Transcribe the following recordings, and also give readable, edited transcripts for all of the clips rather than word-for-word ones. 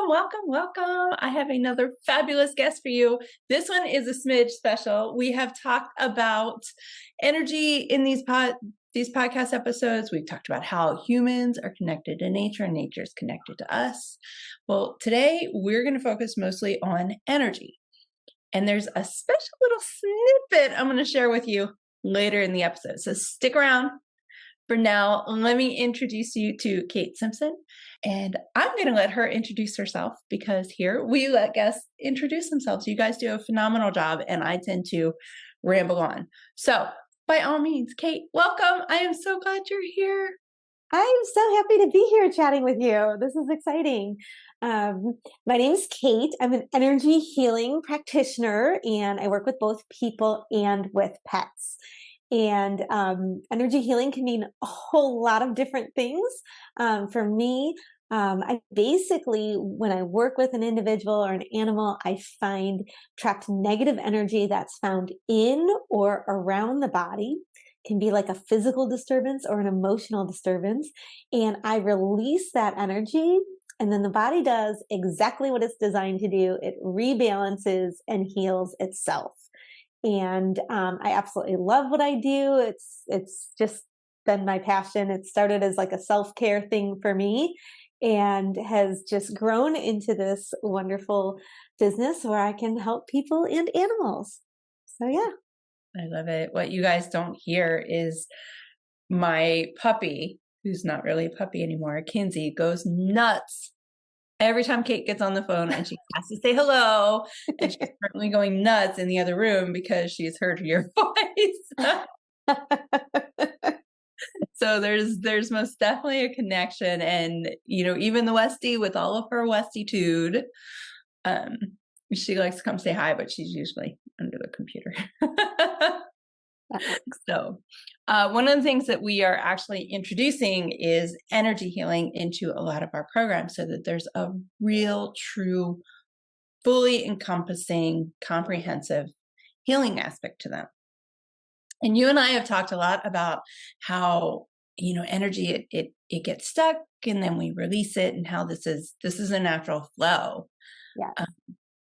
welcome. I have another fabulous guest for you. This one is a smidge special. We have talked about energy in these podcast episodes. We've talked about how humans are connected to nature and nature is connected to us. Well, today we're going to focus mostly on energy. And there's a special little snippet I'm going to share with you later in the episode. So stick around. For now, let me introduce you to Kate Simpson, and I'm going to let her introduce herself because here we let guests introduce themselves. You guys do a phenomenal job, and I tend to ramble on. So by all means, Kate, welcome. I am so glad you're here. I am so happy to be here chatting with you. This is exciting. My name is Kate. I'm an energy healing practitioner, and I work with both people and with pets. And energy healing can mean a whole lot of different things. For me, I basically, when I work with an individual or an animal, I find trapped negative energy that's found in or around the body. Can be like a physical disturbance or an emotional disturbance. And I release that energy, and then the body does exactly what it's designed to do. It rebalances and heals itself. And I absolutely love what I do. It's just been my passion. It started as like a self-care thing for me and has just grown into this wonderful business where I can help people and animals. So yeah. I love it. What you guys don't hear is my puppy, who's not really a puppy anymore, Kinsey, goes nuts every time Kate gets on the phone and she has to say hello, and she's currently going nuts in the other room because she's heard your voice. So there's most definitely a connection, and even the Westie with all of her Westie-tude, she likes to come say hi, but she's usually under the computer. So one of the things that we are actually introducing is energy healing into a lot of our programs so that there's a real, true, fully encompassing, comprehensive healing aspect to them. And you and I have talked a lot about how, energy, it gets stuck and then we release it, and how this is a natural flow. Yeah.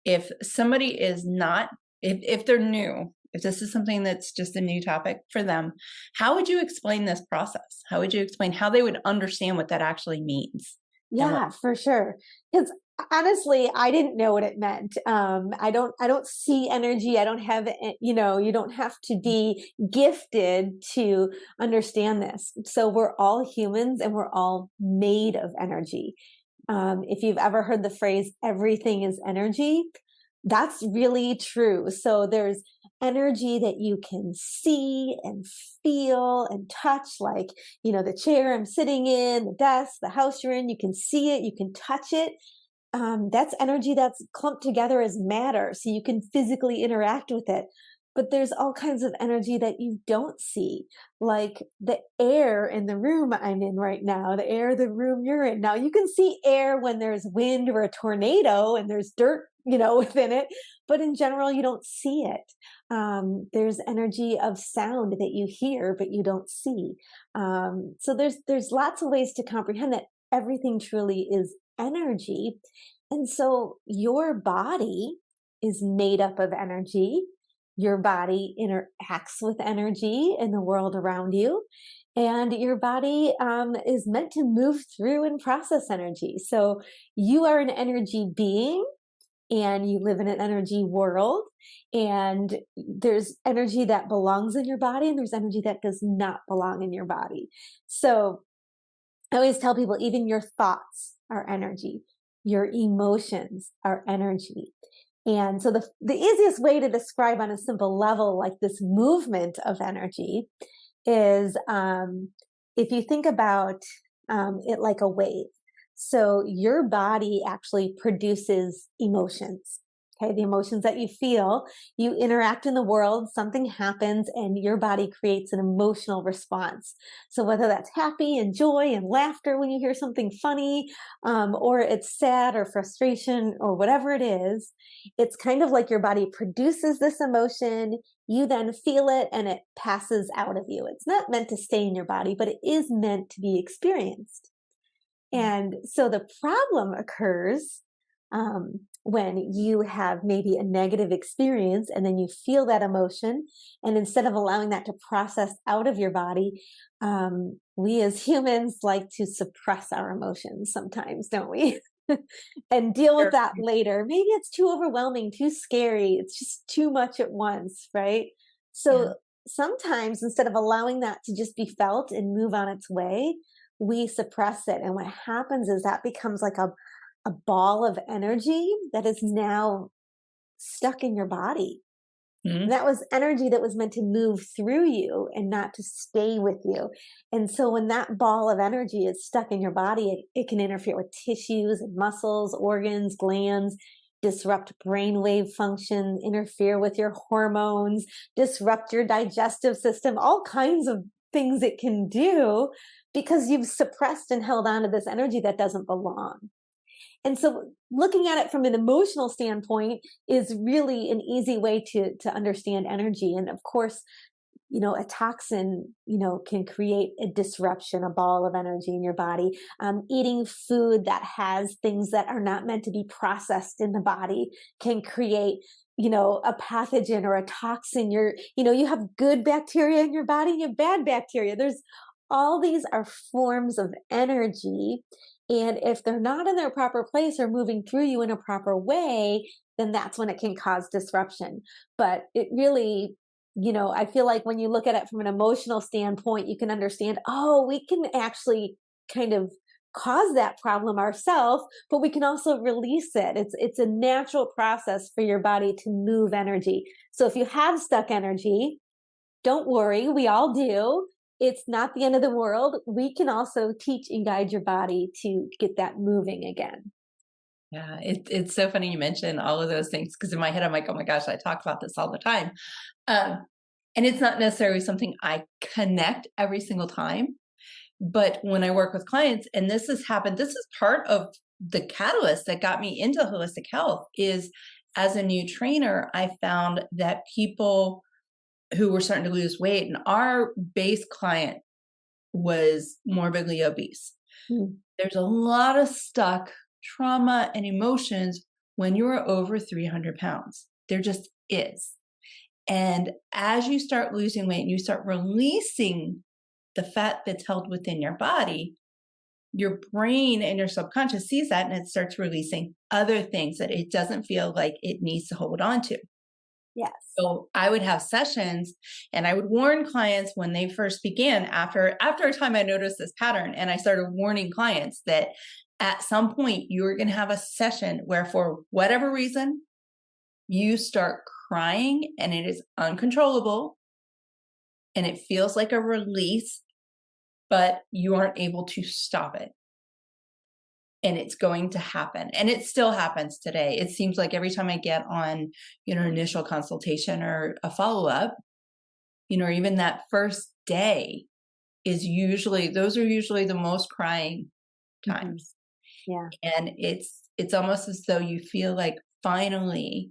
If somebody is not, if they're new, if this is something that's just a new topic for them, how would you explain this process? How would you explain how they would understand what that actually means? Yeah, for sure. Because honestly, I didn't know what it meant. I don't see energy. I don't have, you don't have to be gifted to understand this. So we're all humans and we're all made of energy. If you've ever heard the phrase, everything is energy, that's really true. So there's energy that you can see and feel and touch, like, the chair I'm sitting in, the desk, the house you're in, you can see it, you can touch it. That's energy that's clumped together as matter. So you can physically interact with it. But there's all kinds of energy that you don't see, like the air in the room I'm in right now, the air of the room you're in. Now you can see air when there's wind or a tornado and there's dirt, within it. But in general, you don't see it. There's energy of sound that you hear, but you don't see. So there's lots of ways to comprehend that everything truly is energy. And so your body is made up of energy. Your body interacts with energy in the world around you, and your body is meant to move through and process energy. So you are an energy being, and you live in an energy world, and there's energy that belongs in your body, and there's energy that does not belong in your body. So I always tell people, even your thoughts are energy. Your emotions are energy. And so the easiest way to describe on a simple level, like this movement of energy, is if you think about it like a wave. So your body actually produces emotions. Okay, the emotions that you feel, you interact in the world, something happens, and your body creates an emotional response. So whether that's happy and joy and laughter when you hear something funny, or it's sad or frustration or whatever it is, it's kind of like your body produces this emotion, you then feel it, and it passes out of you. It's not meant to stay in your body, but it is meant to be experienced. And so the problem occurs when you have maybe a negative experience and then you feel that emotion, and instead of allowing that to process out of your body, we as humans like to suppress our emotions sometimes, don't we? And deal with Sure. that later. Maybe it's too overwhelming, too scary. It's just too much at once, right? Yeah. So sometimes instead of allowing that to just be felt and move on its way, we suppress it. And what happens is that becomes like a ball of energy that is now stuck in your body. And Mhm. that was energy that was meant to move through you and not to stay with you. And so when that ball of energy is stuck in your body, it can interfere with tissues and muscles, organs, glands, disrupt brainwave function, interfere with your hormones, disrupt your digestive system, all kinds of things it can do because you've suppressed and held on to this energy that doesn't belong. And so looking at it from an emotional standpoint is really an easy way to understand energy. And of course, a toxin, can create a disruption, a ball of energy in your body. Eating food that has things that are not meant to be processed in the body can create, a pathogen or a toxin. You have good bacteria in your body and you have bad bacteria. There's all these are forms of energy. And if they're not in their proper place or moving through you in a proper way, then that's when it can cause disruption. But it really, I feel like when you look at it from an emotional standpoint, you can understand, oh, we can actually kind of cause that problem ourselves, but we can also release it. It's a natural process for your body to move energy. So if you have stuck energy, don't worry, we all do. It's not the end of the world. We can also teach and guide your body to get that moving again. Yeah, it's so funny you mentioned all of those things because in my head I'm like, oh my gosh, I talk about this all the time. Um, and it's not necessarily something I connect every single time, but when I work with clients, and this has happened, this is part of the catalyst that got me into holistic health is as a new trainer, I found that people who were starting to lose weight, and our base client was morbidly obese. Mm. There's a lot of stuck trauma and emotions when you're over 300 pounds. There just is. And as you start losing weight and you start releasing the fat that's held within your body, your brain and your subconscious sees that and it starts releasing other things that it doesn't feel like it needs to hold on to. Yes. So I would have sessions and I would warn clients when they first began after a time I noticed this pattern and I started warning clients that at some point you're going to have a session where for whatever reason you start crying and it is uncontrollable and it feels like a release, but you aren't able to stop it. And it's going to happen. And it still happens today. It seems like every time I get on, initial consultation or a follow-up, or even that first day those are usually the most crying Hmm. times. Yeah. And it's almost as though you feel like finally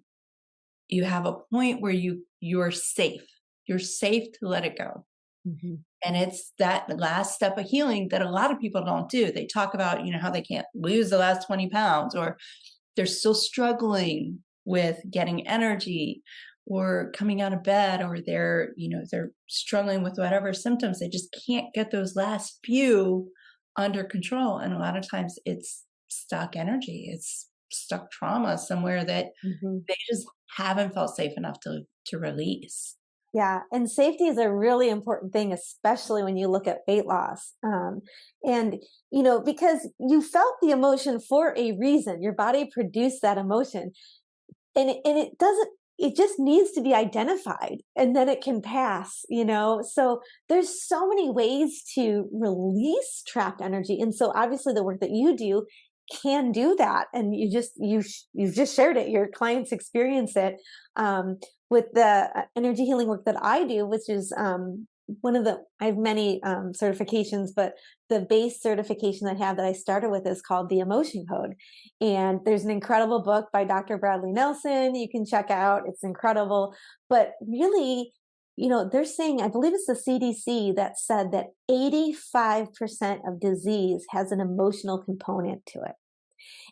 you have a point where you're safe. You're safe to let it go. Hmm. And it's that last step of healing that a lot of people don't do. They talk about, how they can't lose the last 20 pounds or they're still struggling with getting energy or coming out of bed or they're struggling with whatever symptoms. They just can't get those last few under control. And a lot of times it's stuck energy. It's stuck trauma somewhere that Hmm. they just haven't felt safe enough to release. Yeah, and safety is a really important thing, especially when you look at weight loss. And because you felt the emotion for a reason, your body produced that emotion, and it doesn't. It just needs to be identified, and then it can pass. So there's so many ways to release trapped energy, and so obviously the work that you do can do that, and you've just shared it. Your clients experience it. With the energy healing work that I do, which is I have many certifications, but the base certification I have that I started with is called the Emotion Code. And there's an incredible book by Dr. Bradley Nelson you can check out. It's incredible. But really, they're saying, I believe it's the CDC that said that 85% of disease has an emotional component to it.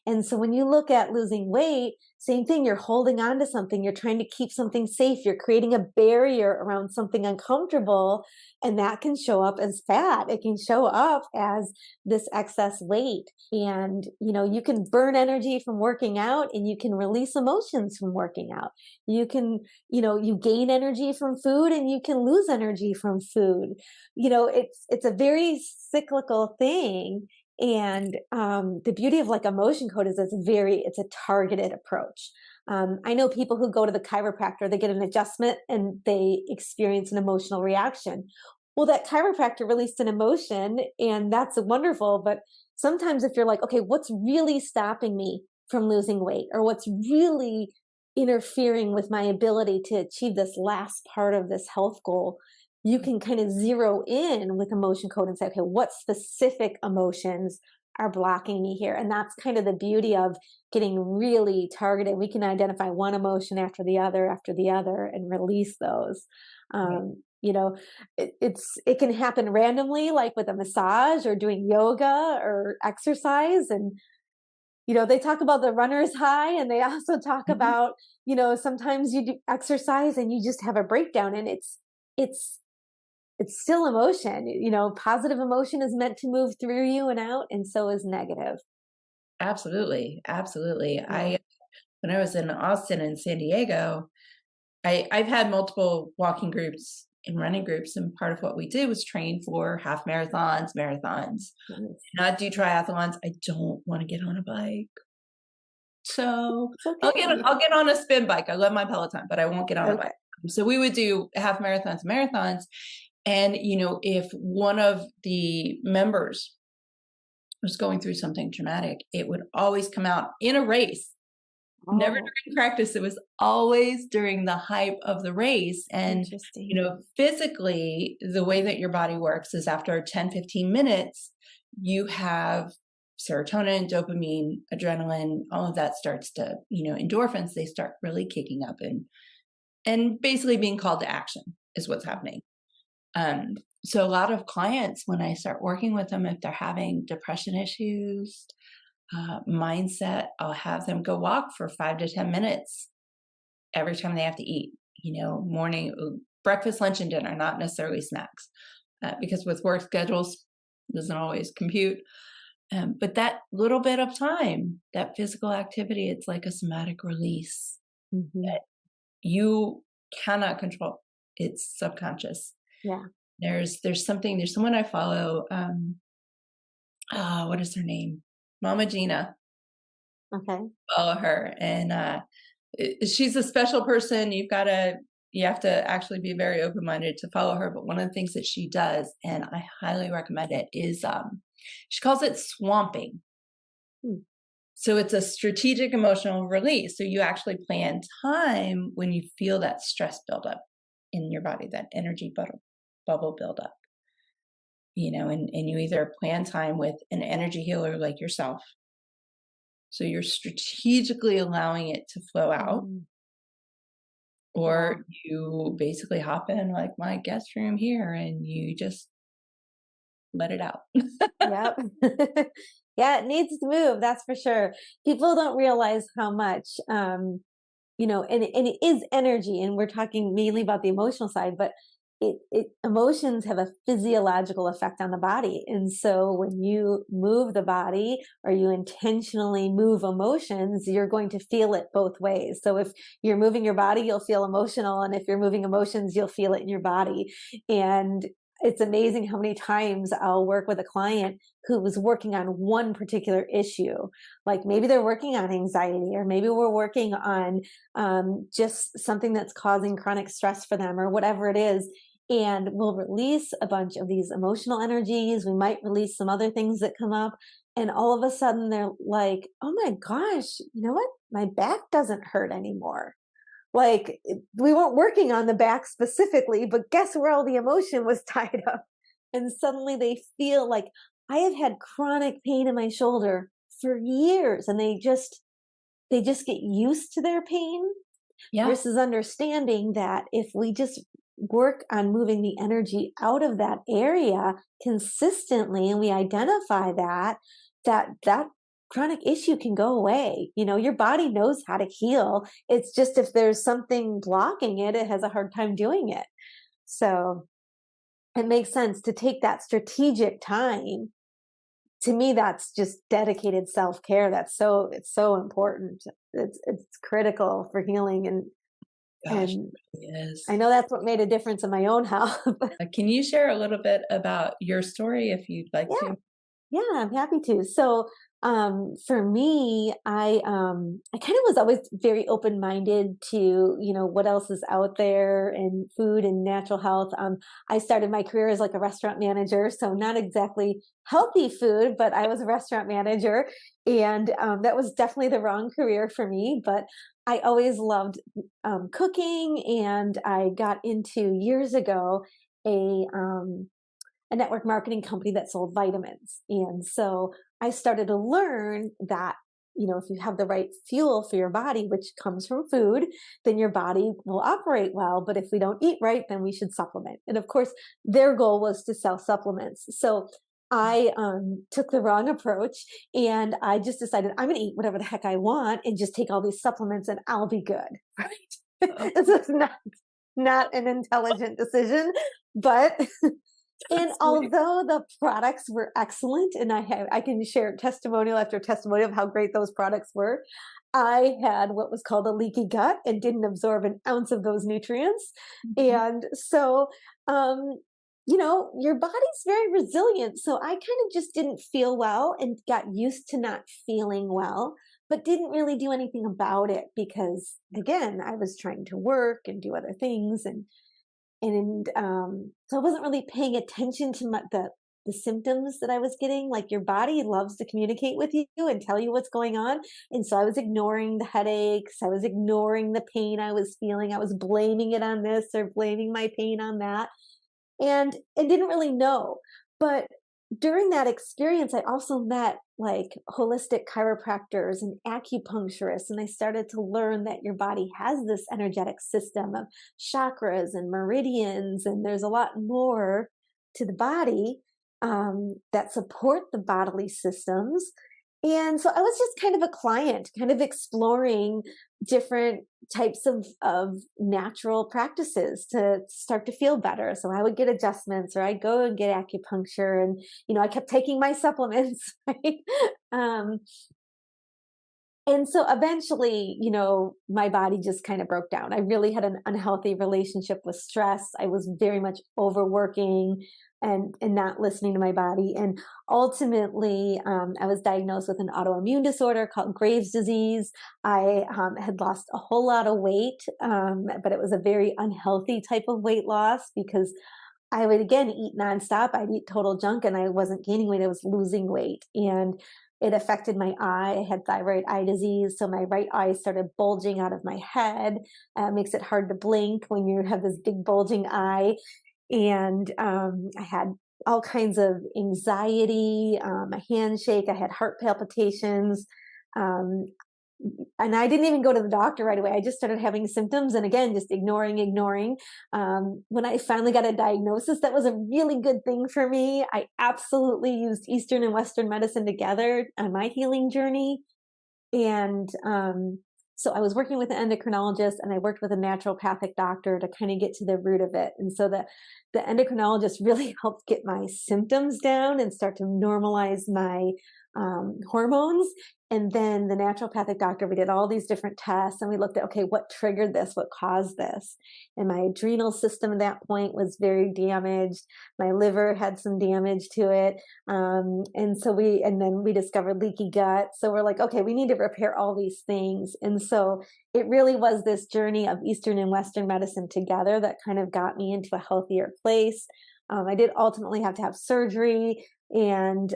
And so when you look at losing weight, same thing, you're holding on to something, you're trying to keep something safe, you're creating a barrier around something uncomfortable, and that can show up as fat. It can show up as this excess weight. And, you can burn energy from working out and you can release emotions from working out. You can, you gain energy from food and you can lose energy from food. It's a very cyclical thing. And the beauty of like emotion code is it's a targeted approach. I know people who go to the chiropractor, they get an adjustment and they experience an emotional reaction. Well, that chiropractor released an emotion and that's wonderful. But sometimes if you're like, okay, what's really stopping me from losing weight, or what's really interfering with my ability to achieve this last part of this health goal, you can kind of zero in with emotion code and say, okay, what specific emotions are blocking me here? And that's kind of the beauty of getting really targeted. We can identify one emotion after the other, and release those. Right. It can happen randomly, like with a massage or doing yoga or exercise. And they talk about the runner's high, and they also talk Mhm. about, sometimes you do exercise and you just have a breakdown, and it's it's still emotion. Positive emotion is meant to move through you and out, and so is negative. Absolutely. Absolutely. Yeah. When I was in Austin and San Diego, I've had multiple walking groups and running groups, and part of what we did was train for half marathons, marathons, Nice. not do triathlons. I don't want to get on a bike. So It's okay. I'll get on a spin bike. I love my Peloton, but I won't get on a Okay. bike. So we would do half marathons, marathons. And if one of the members was going through something traumatic, it would always come out in a race. Never Oh, during practice. It was always during the hype of the race. And, interesting. physically, the way that your body works is after 10, 15 minutes, you have serotonin, dopamine, adrenaline, all of that starts to, endorphins, they start really kicking up and basically being called to action is what's happening. Um, so a lot of clients, when I start working with them, if they're having depression issues, mindset, I'll have them go walk for 5 to 10 minutes every time they have to eat, morning, breakfast, lunch, and dinner, not necessarily snacks, because with work schedules, doesn't always compute. But that little bit of time, that physical activity, it's like a somatic release Hmm. that you cannot control. It's subconscious. Yeah. There's someone I follow. What is her name? Mama Gina. Okay. Follow her, and she's a special person. You have to actually be very open minded to follow her. But one of the things that she does, and I highly recommend it, is she calls it swamping. Hmm. So it's a strategic emotional release. So you actually plan time when you feel that stress buildup in your body, that energy bubble buildup. And you either plan time with an energy healer like yourself. So you're strategically allowing it to flow out, Mm. or Wow. you basically hop in like my guest room here and you just let it out. Yep. Yeah, it needs to move, that's for sure. People don't realize how much, and it is energy, and we're talking mainly about the emotional side, but emotions have a physiological effect on the body. And so when you move the body or you intentionally move emotions, you're going to feel it both ways. So if you're moving your body, you'll feel emotional. And if you're moving emotions, you'll feel it in your body. And it's amazing how many times I'll work with a client who was working on one particular issue. Like maybe they're working on anxiety, or maybe we're working on just something that's causing chronic stress for them, or whatever it is. And we'll release a bunch of these emotional energies. We might release some other things that come up. And all of a sudden they're like, oh my gosh, you know what? My back doesn't hurt anymore. Like we weren't working on the back specifically, but guess where all the emotion was tied up? And suddenly they feel like, I have had chronic pain in my shoulder for years, and they just get used to their pain, Yeah. versus understanding that if we just work on moving the energy out of that area consistently, and we identify that chronic issue can go away. Your body knows how to heal. It's just if there's something blocking it, it has a hard time doing it. So it makes sense to take that strategic time. To me, that's just dedicated self-care. It's so important. It's critical for healing, Gosh, and it really is. I know that's what made a difference in my own health. Can you share a little bit about your story if you'd like Yeah. to? Yeah, I'm happy to. So, for me, I kind of was always very open-minded to, what else is out there in food and natural health. I started my career as like a restaurant manager, so not exactly healthy food, but I was a restaurant manager, and that was definitely the wrong career for me. But I always loved cooking, and I got into years ago a network marketing company that sold vitamins. And so I started to learn that, if you have the right fuel for your body, which comes from food, then your body will operate well. But if we don't eat right, then we should supplement. And of course, their goal was to sell supplements. So I took the wrong approach, and I just decided I'm going to eat whatever the heck I want and just take all these supplements and I'll be good. Right. Oh, This is not an intelligent decision, but and that's sweet. although the products were excellent, and I can share testimonial after testimonial of how great those products were, I had what was called a leaky gut and didn't absorb an ounce of those nutrients. Mhm. And so, your body's very resilient. So I kind of just didn't feel well and got used to not feeling well, but didn't really do anything about it because, again, I was trying to work and do other things, and so I wasn't really paying attention to the symptoms that I was getting. Like, your body loves to communicate with you and tell you what's going on, and so I was ignoring the headaches. I was ignoring the pain I was feeling. I was blaming it on this or blaming my pain on that, and I didn't really know. But during that experience, I also met like holistic chiropractors and acupuncturists, and I started to learn that your body has this energetic system of chakras and meridians, and there's a lot more to the body that support the bodily systems. And so I was just kind of a client, kind of exploring different types of natural practices to start to feel better. So I would get adjustments, or I'd go and get acupuncture, and I kept taking my supplements, right? Um, and so eventually, my body just kind of broke down. I really had an unhealthy relationship with stress. I was very much overworking and not listening to my body. And ultimately, I was diagnosed with an autoimmune disorder called Graves' disease. I had lost a whole lot of weight, but it was a very unhealthy type of weight loss because I would again eat nonstop. I'd eat total junk, and I wasn't gaining weight. I was losing weight, and it affected my eye. I had thyroid eye disease, so my right eye started bulging out of my head. Makes it hard to blink when you have this big bulging eye, and I had all kinds of anxiety. My hands shake. I had heart palpitations. Um, and I didn't even go to the doctor right away. I just started having symptoms, and again, just ignoring. When I finally got a diagnosis, that was a really good thing for me. I absolutely used Eastern and Western medicine together on my healing journey. And so I was working with an endocrinologist, and I worked with a naturopathic doctor to kind of get to the root of it. And so the endocrinologist really helped get my symptoms down and start to normalize my hormones. And then the naturopathic doctor, we did all these different tests, and we looked at, okay, what triggered this? What caused this? And my adrenal system at that point was very damaged. My liver had some damage to it. And then we discovered leaky gut. So we're like, okay, we need to repair all these things. And so it really was this journey of Eastern and Western medicine together that kind of got me into a healthier place. I did ultimately have to have surgery, and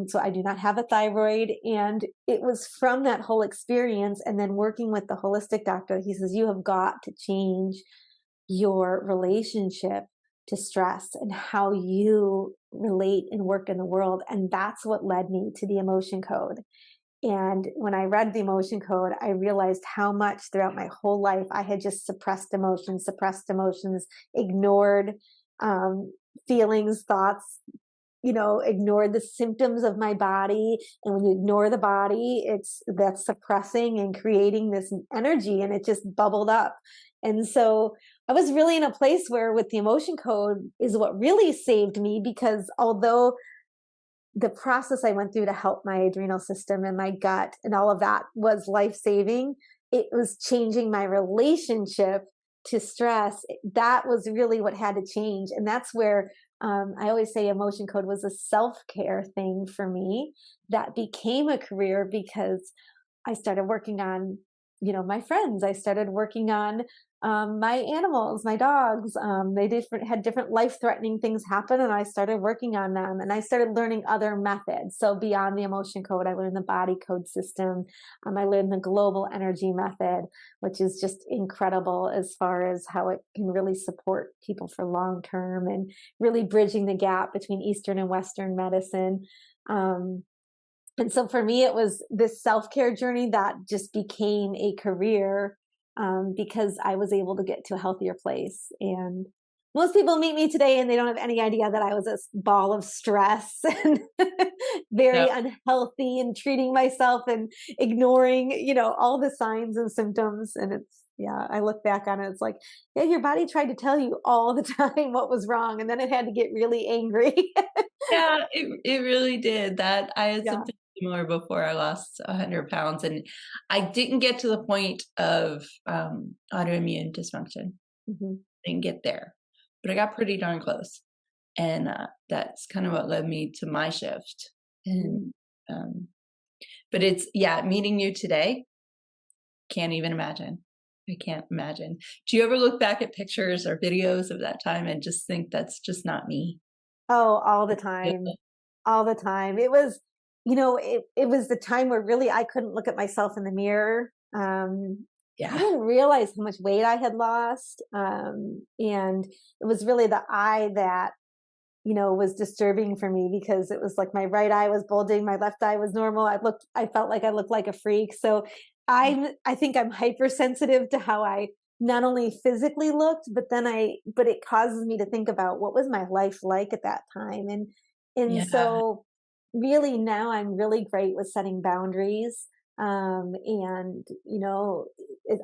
so I do not have a thyroid. And it was from that whole experience, and then working with the holistic doctor, he says, you have got to change your relationship to stress and how you relate and work in the world. And that's what led me to the emotion code. And when I read the emotion code, I realized how much throughout my whole life I had just suppressed emotions, ignored feelings, thoughts, ignored the symptoms of my body. And when you ignore the body, that's suppressing and creating this energy, and it just bubbled up. And so I was really in a place where with the emotion code is what really saved me, because although the process I went through to help my adrenal system and my gut and all of that was life-saving, it was changing my relationship to stress. That was really what had to change. And that's where I always say emotion code was a self-care thing for me that became a career, because I started working on, my friends. I started working on my animals, my dogs. They had different life-threatening things happen, and I started working on them. And I started learning other methods. So beyond the emotion code, I learned the body code system. I learned the global energy method, which is just incredible as far as how it can really support people for long term and really bridging the gap between Eastern and Western medicine. And so for me, it was this self-care journey that just became a career, because I was able to get to a healthier place. And most people meet me today and they don't have any idea that I was a ball of stress and very Yep. unhealthy and treating myself and ignoring, all the signs and symptoms. And I look back on it, it's like, yeah, your body tried to tell you all the time what was wrong. And then it had to get really angry. Yeah, it really did. That I had Yeah. something similar before I lost 100 pounds, and I didn't get to the point of autoimmune dysfunction. Mhm. Didn't get there, but I got pretty darn close, and that's kind of what led me to my shift. And Mhm. um, but meeting you today, can't even imagine. I can't imagine. Do you ever look back at pictures or videos of that time and just think that's just not me? Oh, all the time. All the time. It was, it was the time where really I couldn't look at myself in the mirror. I Yeah, didn't realize how much weight I had lost. And it was really the eye that, was disturbing for me, because it was like my right eye was bulging, my left eye was normal. I felt like I looked like a freak. So I think I'm hypersensitive to how I not only physically looked, but it causes me to think about what was my life like at that time. And yeah, so really now I'm really great with setting boundaries. And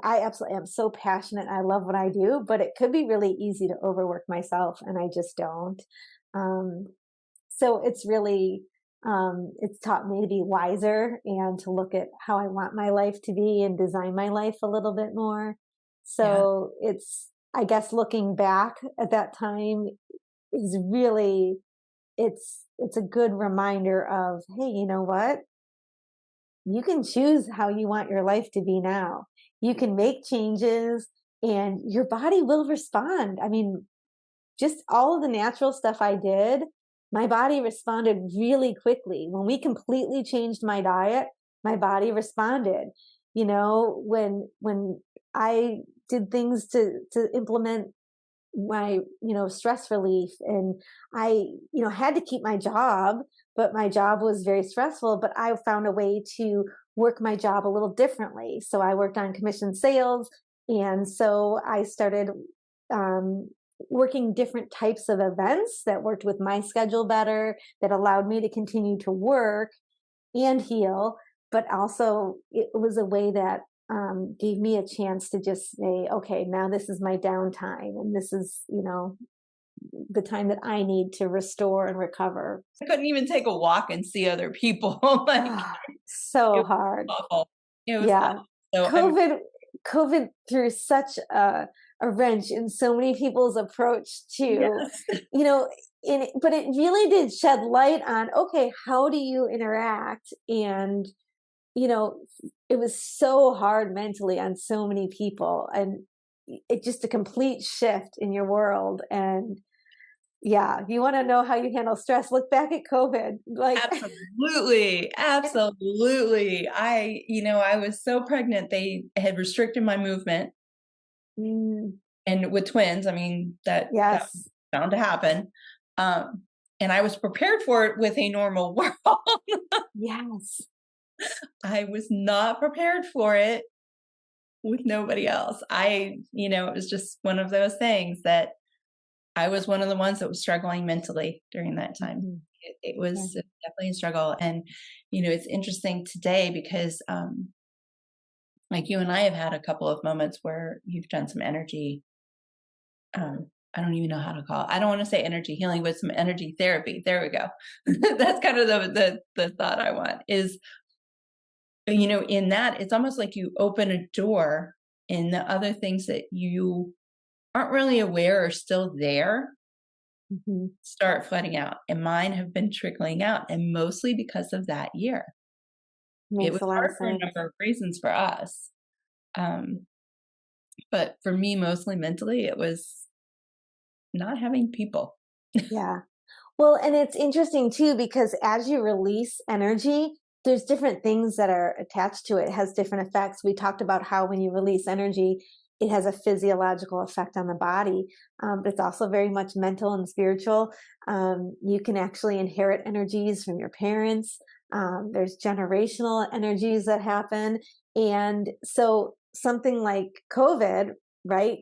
I absolutely am so passionate. I love what I do, but it could be really easy to overwork myself, and I just don't. Um, so it's taught me to be wiser and to look at how I want my life to be and design my life a little bit more. yeah. So I guess looking back at that time is really, it's a good reminder of, hey, you know what? You can choose how you want your life to be now. You can make changes and your body will respond. I mean, just all of the natural stuff I did, my body responded really quickly. When we completely changed my diet, my body responded. When I did things to implement my, stress relief, and I, had to keep my job, but my job was very stressful, but I found a way to work my job a little differently. So I worked on commission sales. And so I started um, working different types of events that worked with my schedule better, that allowed me to continue to work and heal, but also it was a way that gave me a chance to just say, okay, now this is my downtime, and this is, the time that I need to restore and recover. I couldn't even take a walk and see other people. Like Ah, it so was hard. awful. It was Yeah. awful. So I'm COVID, COVID threw such a wrench in so many people's approach to, yes. you know, but it really did shed light on, okay, how do you interact? And, it was so hard mentally on so many people, and it just a complete shift in your world. And yeah, if you want to know how you handle stress, look back at COVID. Like, Absolutely. Absolutely. I was so pregnant. They had restricted my movement, mm, and with twins, I mean, that was yes, bound to happen. Um, and I was prepared for it with a normal world. yes. I was not prepared for it with nobody else. It was just one of those things that I was one of the ones that was struggling mentally during that time. Mhm. It Yeah. was definitely a struggle. And, it's interesting today because, like you and I have had a couple of moments where you've done some energy. I don't even know how to call it. I don't want to say energy healing, but some energy therapy. There we go. That's kind of the thought I want is, in that it's almost like you open a door and the other things that you aren't really aware are still there Mhm. start flooding out. And mine have been trickling out, and mostly because of that year. It was Makes a lot of hard for a sense. number of reasons for us. Um, but for me, mostly mentally, it was not having people. Yeah. Well, and it's interesting too, because as you release energy, there's different things that are attached to it. It has different effects. We talked about how when you release energy, it has a physiological effect on the body, but it's also very much mental and spiritual. You can actually inherit energies from your parents. There's generational energies that happen. And so something like COVID, right?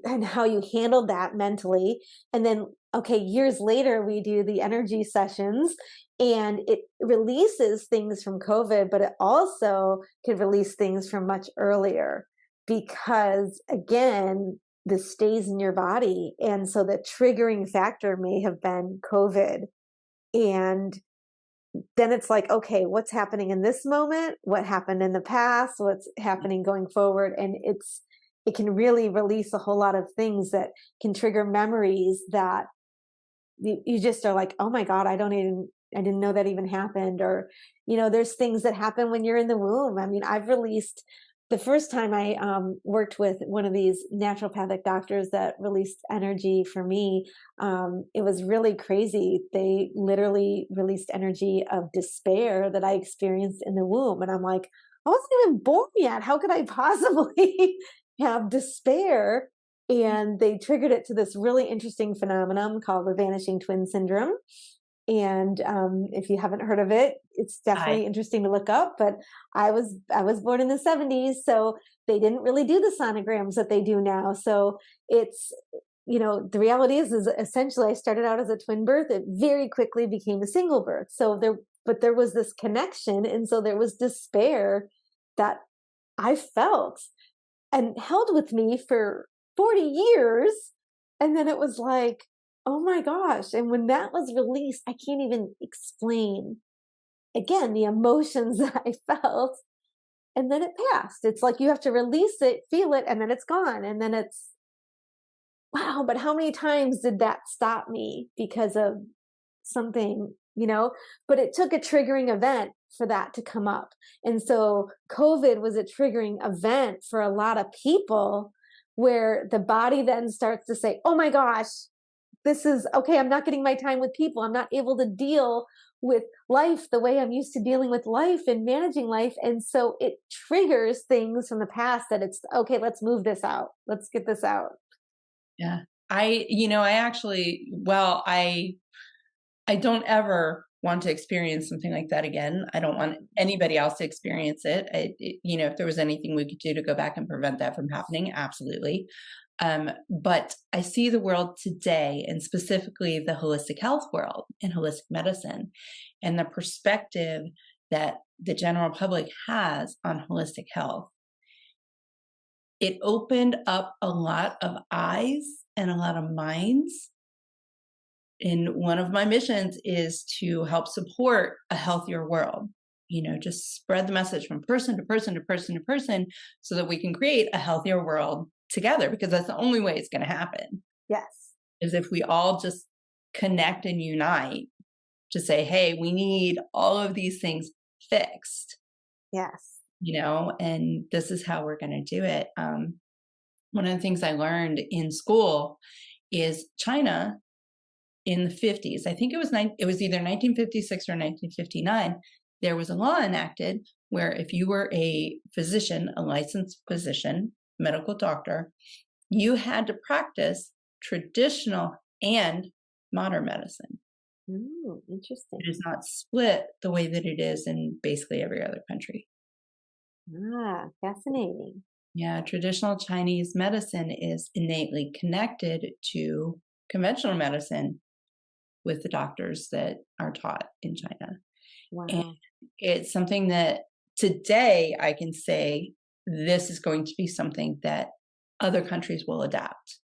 And how you handled that mentally. And then okay, years later, we do the energy sessions and it releases things from COVID, but it also could release things from much earlier because, again, this stays in your body. And so the triggering factor may have been COVID. And then it's like, okay, what's happening in this moment? What happened in the past? What's happening going forward? And it can really release a whole lot of things that can trigger memories that you just are like, oh my God, I didn't know that even happened. Or, there's things that happen when you're in the womb. I mean, I've released the first time I worked with one of these naturopathic doctors that released energy for me. It was really crazy. They literally released energy of despair that I experienced in the womb. And I'm like, I wasn't even born yet. How could I possibly have despair? And they triggered it to this really interesting phenomenon called the vanishing twin syndrome. And if you haven't heard of it, it's I definitely interesting to look up. But I was born in the 70s, so they didn't really do the sonograms that they do now. So it's the reality is essentially I started out as a twin birth. It very quickly became a single birth. But there was this connection, and so there was despair that I felt and held with me for 40 years. And then it was like, oh my gosh. And when that was released, I can't even explain again the emotions that I felt. And then it passed. It's like you have to release it, feel it, and then it's gone. And then it's, wow, but how many times did that stop me because of something? But it took a triggering event for that to come up. And so COVID was a triggering event for a lot of people where the body then starts to say, oh my gosh, this is okay. I'm not getting my time with people. I'm not able to deal with life the way I'm used to dealing with life and managing life. And so it triggers things from the past that it's okay, let's move this out. Let's get this out. Yeah. I actually, well, I don't ever want to experience something like that again. I don't want anybody else to experience it. If there was anything we could do to go back and prevent that from happening, absolutely. But I see the world today, and specifically the holistic health world and holistic medicine, and the perspective that the general public has on holistic health. It opened up a lot of eyes and a lot of minds. And one of my missions is to help support a healthier world. Just spread the message from person to person to person to person so that we can create a healthier world together, because that's the only way it's going to happen Yes. is if we all just connect and unite to say, hey, we need all of these things fixed, Yes. and this is how we're going to do it. One of the things I learned in school is China in the 50s. I think it was either 1956 or 1959. There was a law enacted where if you were a physician, a licensed physician, medical doctor, you had to practice traditional and modern medicine. Ooh, interesting. It is not split the way that it is in basically every other country. Ah, fascinating. Yeah, traditional Chinese medicine is innately connected to conventional medicine. with the doctors that are taught in China. And Wow. it's something that today I can say this is going to be something that other countries will adapt.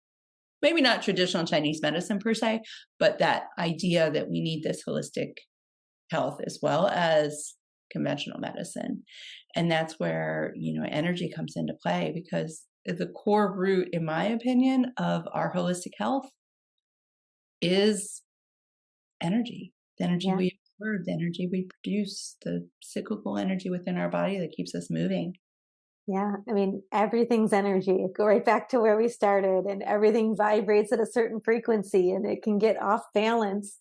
Maybe not traditional Chinese medicine per se, but that idea that we need this holistic health as well as conventional medicine. And that's where, energy comes into play, because the core root, in my opinion, of our holistic health is energy. The energy Yeah. we absorb, the energy we produce, the cyclical energy within our body that keeps us moving. Yeah. I mean, everything's energy. Go right back to where we started, and everything vibrates at a certain frequency, and it can get off balance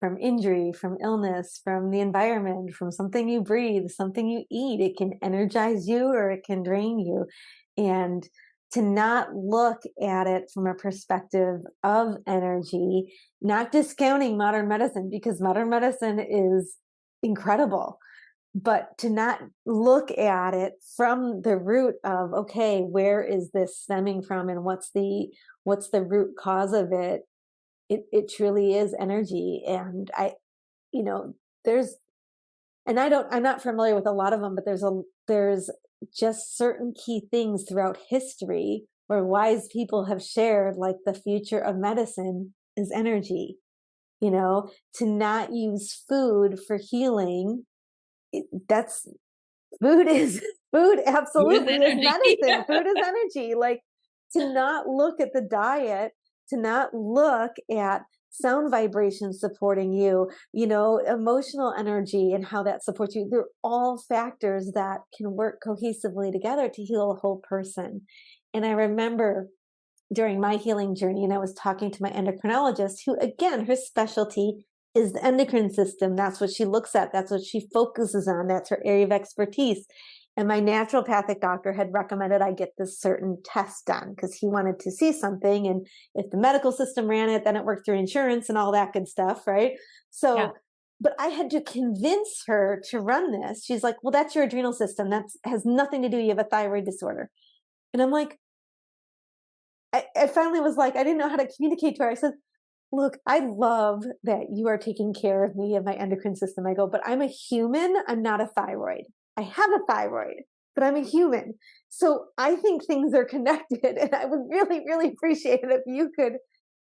from injury, from illness, from the environment, from something you breathe, something you eat. It can energize you or it can drain you. And to not look at it from a perspective of energy, not discounting modern medicine, because modern medicine is incredible, but to not look at it from the root of, okay, where is this stemming from, and what's the root cause of it. It truly is energy. And you know there's and I'm not familiar with a lot of them, but there's just certain key things throughout history where wise people have shared, like the future of medicine is energy. To not use food for healing, that's food is food Who is absolutely is energy? medicine. Food is energy. Like, to not look at the diet, to not look at sound vibrations supporting you, emotional energy and how that supports you. They're all factors that can work cohesively together to heal a whole person. And I remember during my healing journey, and I was talking to my endocrinologist, who, again, her specialty is the endocrine system. That's what she looks at. That's what she focuses on. That's her area of expertise. And my naturopathic doctor had recommended I get this certain test done because he wanted to see something. And if the medical system ran it, then it worked through insurance and all that good stuff, right? Yeah. So, but I had to convince her to run this. She's like, well, that's your adrenal system. That has nothing to do. You have a thyroid disorder. And I'm like, I finally was like, I didn't know how to communicate to her. I said, look, I love that you are taking care of me and my endocrine system. I go, but I'm a human. I'm not a thyroid. I have a thyroid, but I'm a human. So I think things are connected. And I would really, really appreciate it if you could,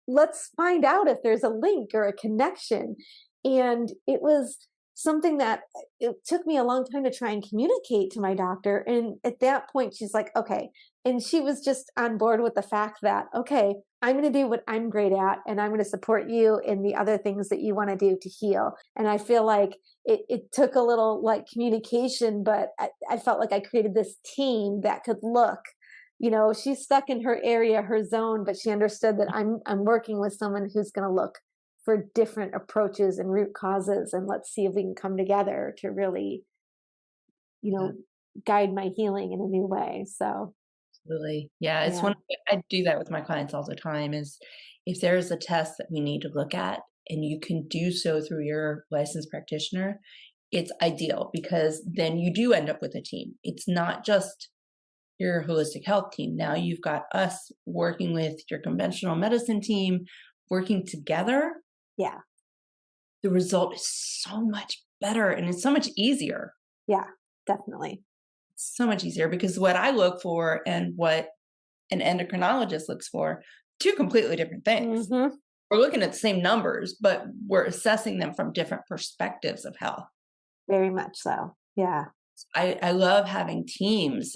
let's find out if there's a link or a connection. And it was something that it took me a long time to try and communicate to my doctor. And at that point, she's like, okay. And she was just on board with the fact that, okay, I'm going to do what I'm great at, and I'm going to support you in the other things that you want to do to heal. And I feel like it took a little like communication, but I felt like I created this team that could look, she's stuck in her area, her zone, but she understood that I'm working with someone who's going to look for different approaches and root causes, and let's see if we can come together to really, guide my healing in a new way. So Absolutely. Yeah, it's yeah. one I do that with my clients all the time. Is if there is a test that we need to look at and you can do so through your licensed practitioner, it's ideal, because then you do end up with a team. It's not just your holistic health team. Now you've got us working with your conventional medicine team, working together. Yeah. The result is so much better and it's so much easier. Yeah, definitely. So much easier, because what I look for and what an endocrinologist looks for, two completely different things. Hmm. We're looking at the same numbers, but we're assessing them from different perspectives of health. Very much so. Yeah. I love having teams.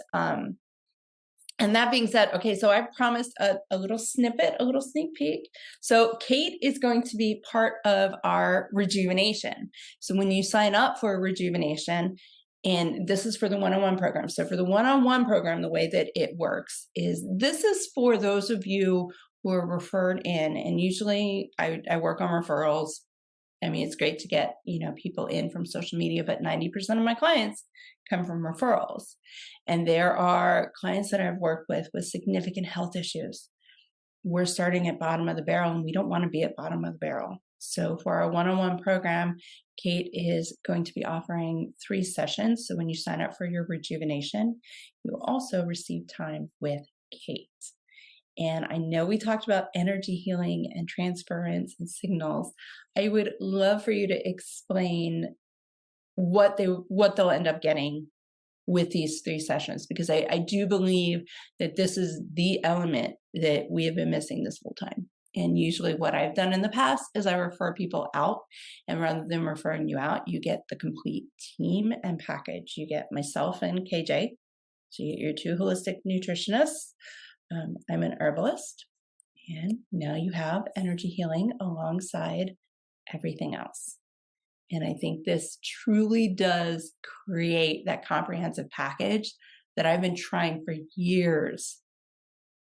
And that being said, okay, so I promised a little snippet, a little sneak peek. So Kate is going to be part of our rejuvenation. So when you sign up for a rejuvenation, and this is for the one-on-one program. So for the one-on-one program, the way that it works is this is for those of you who are referred in. And usually I work on referrals. I mean, it's great to get, people in from social media, but 90% of my clients come from referrals. And there are clients that I've worked with significant health issues. We're starting at bottom of the barrel, and we don't want to be at bottom of the barrel. So for our one-on-one program, Kate is going to be offering 3 sessions. So when you sign up for your rejuvenation, you'll also receive time with Kate. And I know we talked about energy healing and transference and signals. I would love for you to explain what they'll end up getting with these 3 sessions, because I do believe that this is the element that we have been missing this whole time. And usually what I've done in the past is I refer people out, and rather than referring you out, you get the complete team and package. You get myself and KJ. So you get your 2 holistic nutritionists. I'm an herbalist, and now you have energy healing alongside everything else. And I think this truly does create that comprehensive package that I've been trying for years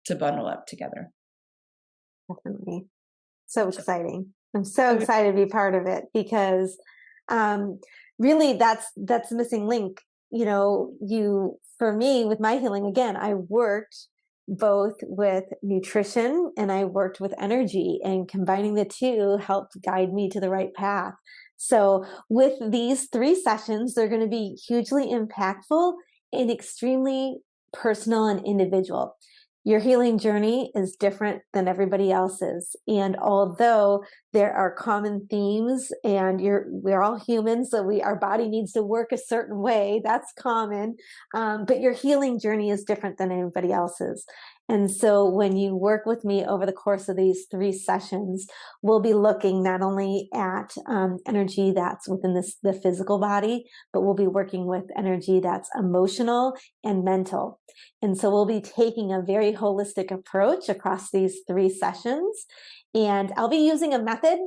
to bundle up together. Definitely. So exciting. I'm so excited to be part of it, because really that's the missing link. For me, with my healing, again, I worked both with nutrition and I worked with energy, and combining the two helped guide me to the right path. So with these 3 sessions, they're going to be hugely impactful and extremely personal and individual. Your healing journey is different than everybody else's. And although there are common themes, and we're all humans, so our body needs to work a certain way, that's common. But your healing journey is different than anybody else's. And so when you work with me over the course of these 3 sessions, we'll be looking not only at energy that's within the physical body, but we'll be working with energy that's emotional and mental. And so we'll be taking a very holistic approach across these 3 sessions. And I'll be using a method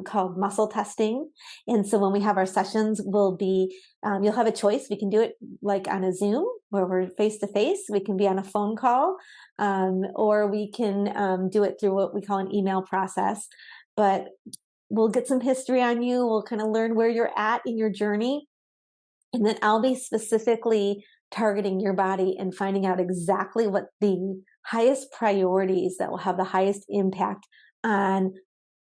called muscle testing. And so when we have our sessions, you'll have a choice. We can do it like on a Zoom where we're face to face. We can be on a phone call, or we can do it through what we call an email process. But we'll get some history on you. We'll kind of learn where you're at in your journey. And then I'll be specifically targeting your body and finding out exactly what the highest priorities that will have the highest impact on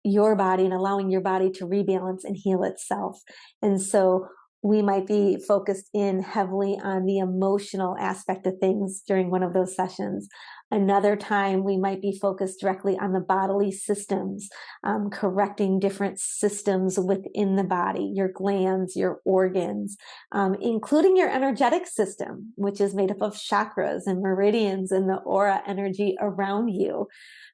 your body and allowing your body to rebalance and heal itself. And so we might be focused in heavily on the emotional aspect of things during one of those sessions. Another time, we might be focused directly on the bodily systems, correcting different systems within the body, your glands, your organs, including your energetic system, which is made up of chakras and meridians and the aura energy around you.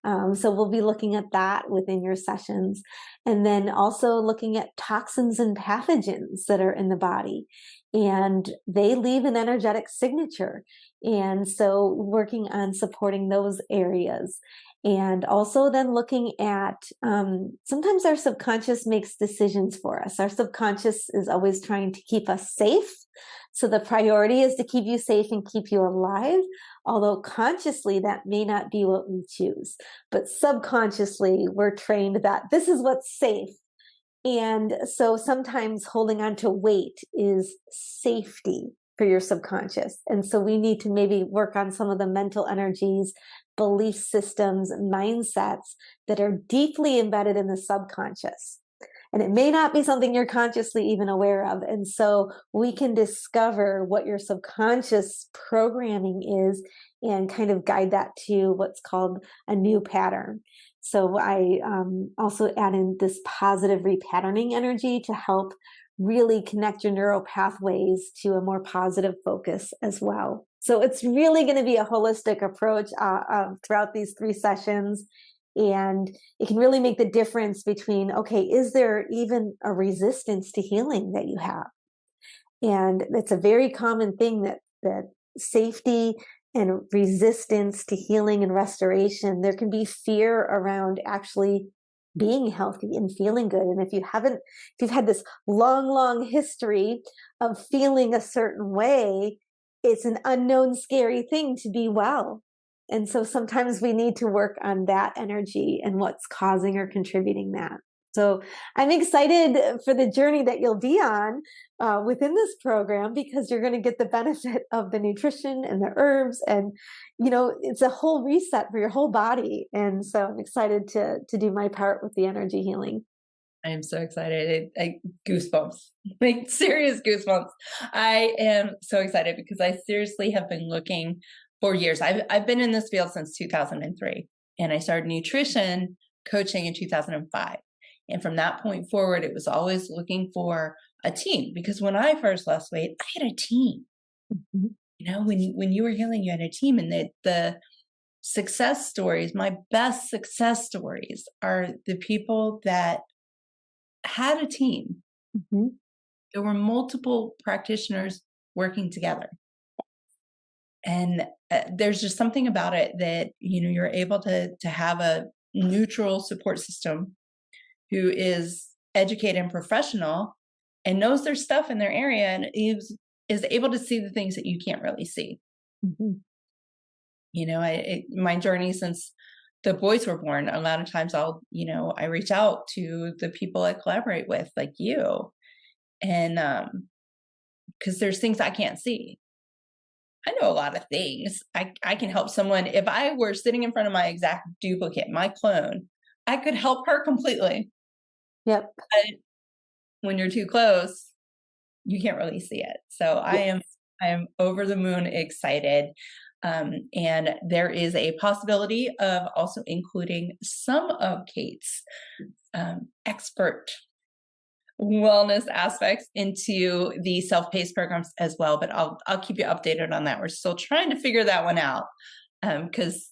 So we'll be looking at that within your sessions. And then also looking at toxins and pathogens that are in the body. And they leave an energetic signature. And so working on supporting those areas. And also then looking at, sometimes our subconscious makes decisions for us. Our subconscious is always trying to keep us safe. So the priority is to keep you safe and keep you alive. Although consciously that may not be what we choose. But subconsciously we're trained that this is what's safe. And so sometimes holding on to weight is safety for your subconscious. And so we need to maybe work on some of the mental energies, belief systems, mindsets that are deeply embedded in the subconscious. And it may not be something you're consciously even aware of. And so we can discover what your subconscious programming is and kind of guide that to what's called a new pattern. So I also add in this positive repatterning energy to help really connect your neural pathways to a more positive focus as well. So it's really going to be a holistic approach throughout these 3 sessions. And it can really make the difference between, okay, is there even a resistance to healing that you have? And it's a very common thing that safety and resistance to healing and restoration, there can be fear around actually being healthy and feeling good. And if you've had this long history of feeling a certain way, it's an unknown, scary thing to be well. And so sometimes we need to work on that energy and what's causing or contributing that. So I'm excited for the journey that you'll be on within this program, because you're going to get the benefit of the nutrition and the herbs, and it's a whole reset for your whole body. And so I'm excited to do my part with the energy healing. I am so excited. Goosebumps, like serious goosebumps. I am so excited because I seriously have been looking for years. I've been in this field since 2003, and I started nutrition coaching in 2005. And from that point forward, it was always looking for a team, because when I first lost weight, I had a team. Mhm. When you were healing, you had a team, and the success stories, my best success stories, are the people that had a team. Mhm. There were multiple practitioners working together. And there's just something about it that, you're able to have a neutral support system who is educated and professional and knows their stuff in their area, and is able to see the things that you can't really see. Mhm. My journey since the boys were born, a lot of times I reach out to the people I collaborate with, like you, and because there's things I can't see. I know a lot of things. I can help someone. If I were sitting in front of my exact duplicate, my clone, I could help her completely. Yep. But when you're too close, you can't really see it. So Yes. I am over the moon excited. And there is a possibility of also including some of Kate's expert wellness aspects into the self-paced programs as well. But I'll keep you updated on that. We're still trying to figure that one out, because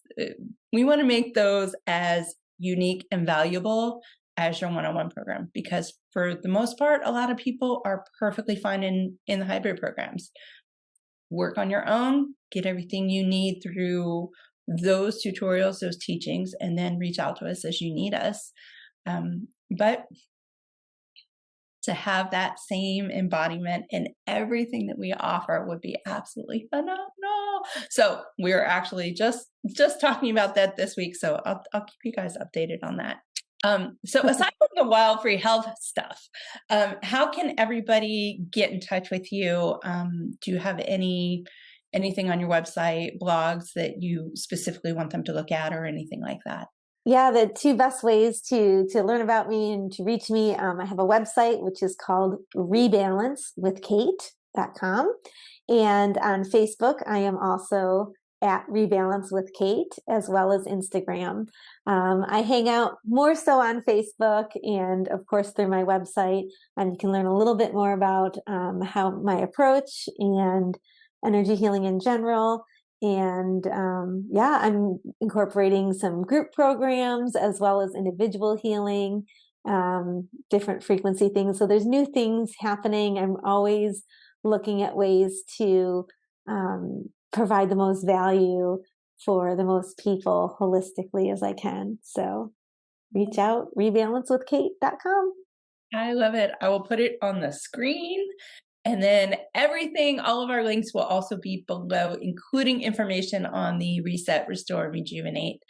we want to make those as unique and valuable as your one-on-one program, because for the most part, a lot of people are perfectly fine in the hybrid programs. Work on your own, get everything you need through those tutorials, those teachings, and then reach out to us as you need us. But to have that same embodiment in everything that we offer would be absolutely phenomenal. So we're actually just talking about that this week. So I'll keep you guys updated on that. So aside from the wild free health stuff, how can everybody get in touch with you? Do you have anything on your website, blogs that you specifically want them to look at, or anything like that? Yeah, the two best ways to learn about me and to reach me, I have a website which is called rebalancewithkate.com. And on Facebook, I am also at Rebalance with Kate, as well as Instagram. I hang out more so on Facebook and, of course, through my website. You can learn a little bit more about how my approach and energy healing in general. And yeah, I'm incorporating some group programs as well as individual healing, different frequency things. So there's new things happening. I'm always looking at ways to provide the most value for the most people holistically as I can. So reach out, rebalancewithkate.com. I love it. I will put it on the screen. And then everything, all of our links will also be below, including information on the Reset, Restore, Rejuvenate.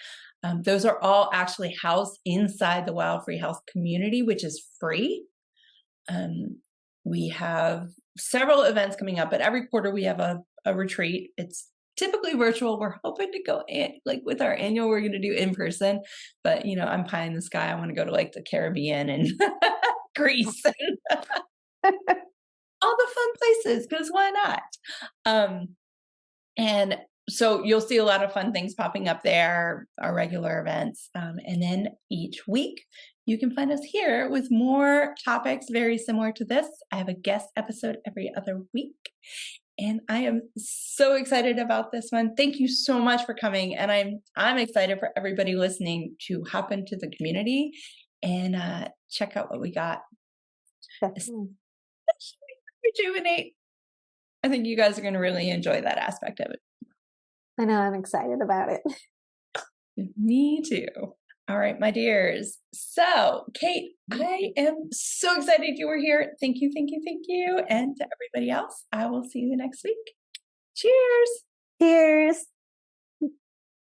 Those are all actually housed inside the Wild Free Health community, which is free. We have several events coming up, but every quarter we have a retreat. It's typically virtual. We're hoping to go in, like with our annual, we're going to do in person, but I'm pie in the sky. I want to go to like the Caribbean and Greece and all the fun places, because why not? And so you'll see a lot of fun things popping up there, our regular events. And then each week you can find us here with more topics very similar to this. I have a guest episode every other week. And I am so excited about this one. Thank you so much for coming. And I'm excited for everybody listening to hop into the community and check out what we got. Definitely. Rejuvenate. I think you guys are going to really enjoy that aspect of it. I know, I'm excited about it. Me too. All right, my dears. So, Kate, I am so excited you were here. Thank you, thank you, thank you. And to everybody else, I will see you next week. Cheers. Cheers.